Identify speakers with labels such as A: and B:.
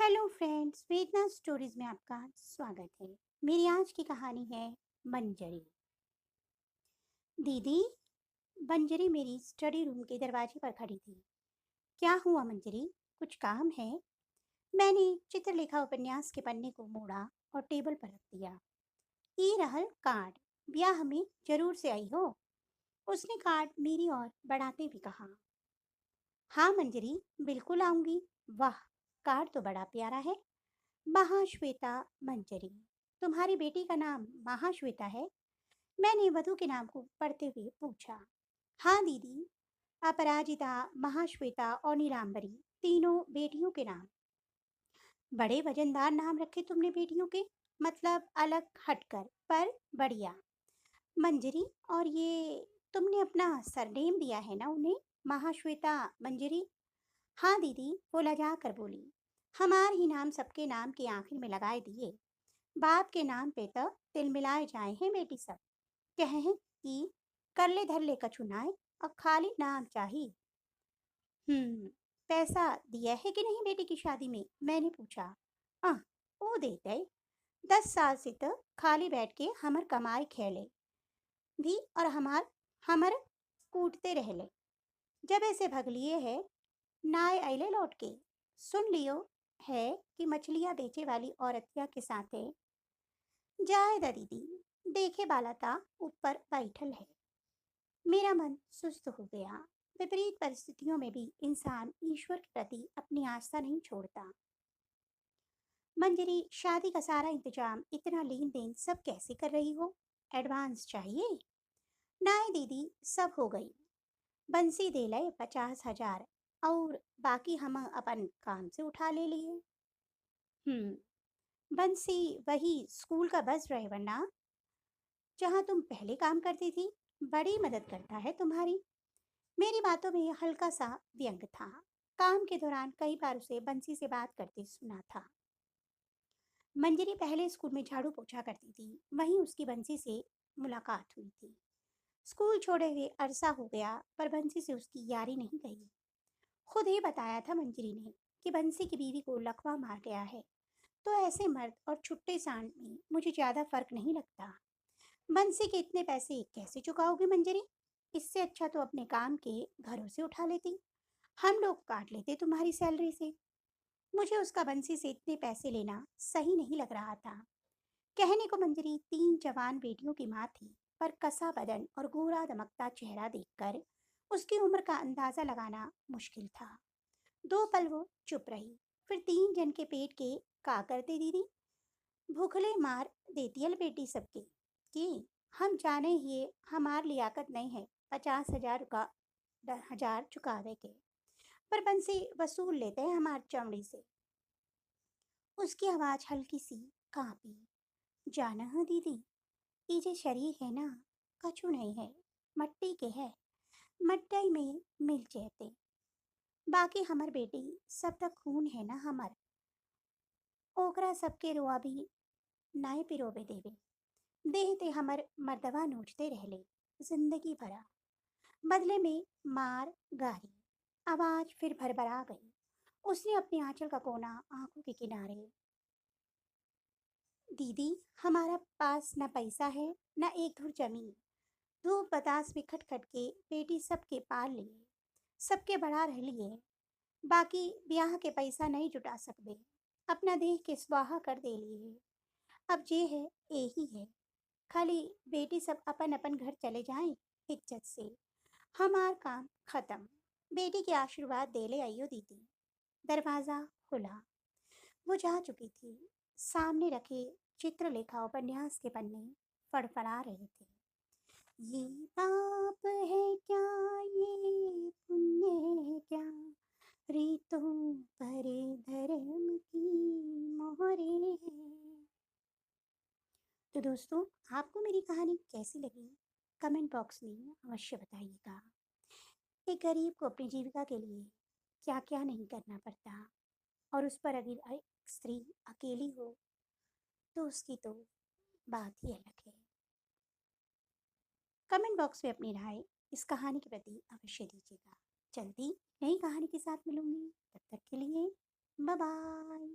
A: Hello friends, वेदना stories में आपका स्वागत है। मेरी आज की कहानी है मंजरी। दीदी, मंजरी मेरी स्टडी रूम के दरवाजे पर खड़ी थी। क्या हुआ मंजरी, कुछ काम है? मैंने चित्रलेखा उपन्यास के पन्ने को मोड़ा और टेबल पर रख दिया। ई रहल कार्ड, ब्याह में जरूर से आई हो, उसने कार्ड मेरी ओर बढ़ाते हुए कहा। हाँ मंजरी, बिल्कुल आऊंगी। वाह, कार्ड तो बड़ा प्यारा है। महाश्वेता मंजरी। तुम्हारी बेटी का नाम महाश्वेता है? मैंने वधु के नाम को पढ़ते हुए पूछा। हाँ दीदी, अपराजिता, महाश्वेता और नीलांबरी, तीनों बेटियों के नाम। बड़े वजनदार नाम रखे तुमने बेटियों के, मतलब अलग हटकर पर बढ़िया। मंजरी, और ये तुमने अपना सरनेम दिया है ना उन्हें, महाश्वेता मंजरी? हाँ दीदी, वो लजा कर बोली। हमार ही नाम सबके नाम के आखिर में लगाए दिए। बाप के नाम पे तो तिल मिलाए जाए हैं बेटी सब। कहें कि कर ले धर ले कछु नाय, अब खाली नाम चाहिए। पैसा दिया है कि नहीं बेटी की शादी में, मैंने पूछा। वो देते 10 साल से तो खाली बैठ के हमर कमाई खेले भी और हमर कूटते रहले। जब ऐसे भगलिए है, नाय अले लौट के। सुन लियो है कि मछलियां बेचे वाली औरतिया के साथ है। जाए दा दीदी, देखे बाला ता ऊपर बैठल है। मेरा मन सुस्त हो गया। विपरीत परिस्थितियों में भी इंसान ईश्वर के प्रति अपनी आस्था नहीं छोड़ता। मंजरी, शादी का सारा इंतजाम, इतना लेन देन सब कैसे कर रही हो? एडवांस चाहिए? नाय दीदी, सब हो गई। बंसी दे लय 50,000 और बाकी हम अपन काम से उठा ले लिए। बंसी वही स्कूल का बस ड्राइवर ना, जहाँ तुम पहले काम करती थी? बड़ी मदद करता है तुम्हारी। मेरी बातों में हल्का सा व्यंग था। काम के दौरान कई बार उसे बंसी से बात करते सुना था। मंजरी पहले स्कूल में झाड़ू पोछा करती थी, वहीं उसकी बंसी से मुलाकात हुई थी। स्कूल छोड़े हुए अरसा हो गया, पर बंसी से उसकी यारी नहीं गई। खुद ही बताया था मंजरी ने कि बंसी की बीवी को लकवा मार गया है, तो ऐसे मर्द और छुट्टे सांड में मुझे ज्यादा फर्क नहीं लगता। बंसी के इतने पैसे कैसे चुकाओगी मंजरी? इससे अच्छा तो अपने काम के घरों से उठा लेती, हम लोग काट लेते तुम्हारी सैलरी से। मुझे उसका बंसी से इतने पैसे लेना सही नहीं लग रहा था। कहने को मंजरी 3 जवान बेटियों की माँ थी, पर कसा बदन और गोरा दमकता चेहरा देखकर उसकी उम्र का अंदाजा लगाना मुश्किल था। 2 पल वो चुप रही, फिर 3 जन के पेट के का करते दीदी? भूखले मार देती है बेटी सबके कि हम जाने ही हमार लियाकत नहीं है 50,000 का 10,000 चुकावे के, पर बंसी वसूल लेते हैं हमार चमड़ी से। उसकी आवाज हल्की सी कांपी। जाना है दीदी, ये जे शरीर है ना, कछु नहीं है, मट्टी के है, मट्टी में मिल जाते। बाकी हमर बेटी सब तक खून है ना हमर, ओकरा सबके रोआ भी नाय पिरोबे देवे। देह ते हमर मर्दवा नोचते रहले जिंदगी भरा, बदले में मार गारी। आवाज फिर भरभरा गई। उसने अपने आंचल का कोना आंखों के किनारे। दीदी, हमारा पास न पैसा है, न एक धुर जमीन। धूप बतास में खटखट के बेटी सबके पाल लिए, सबके बढ़ा रह लिए। बाकी ब्याह के पैसा नहीं जुटा सकते, अपना देह के स्वाहा कर दे लिए। अब जे है यही है, खाली बेटी सब अपन अपन घर चले जाएं इज्जत से। हमार काम खत्म। बेटी के आशीर्वाद दे ले आइयो दीदी। दरवाजा खुला। वो जा चुकी थी। सामने रखे चित्रलेखा उपन्यास के पन्ने फड़फड़ा रहे थे। ये पाप है क्या, ये पुण्य है क्या, रीतों भरे धर्म की मोहरे हैं। तो दोस्तों, आपको मेरी कहानी कैसी लगी? कमेंट बॉक्स में अवश्य बताइएगा। एक गरीब को अपनी जीविका के लिए क्या क्या नहीं करना पड़ता, और उस पर अगर एक स्त्री अकेली हो तो उसकी तो बात ही अलग है। कमेंट बॉक्स में अपनी राय इस कहानी के प्रति अवश्य दीजिएगा। जल्दी नई कहानी के साथ मिलूंगी, तब तक के लिए बाय बाय।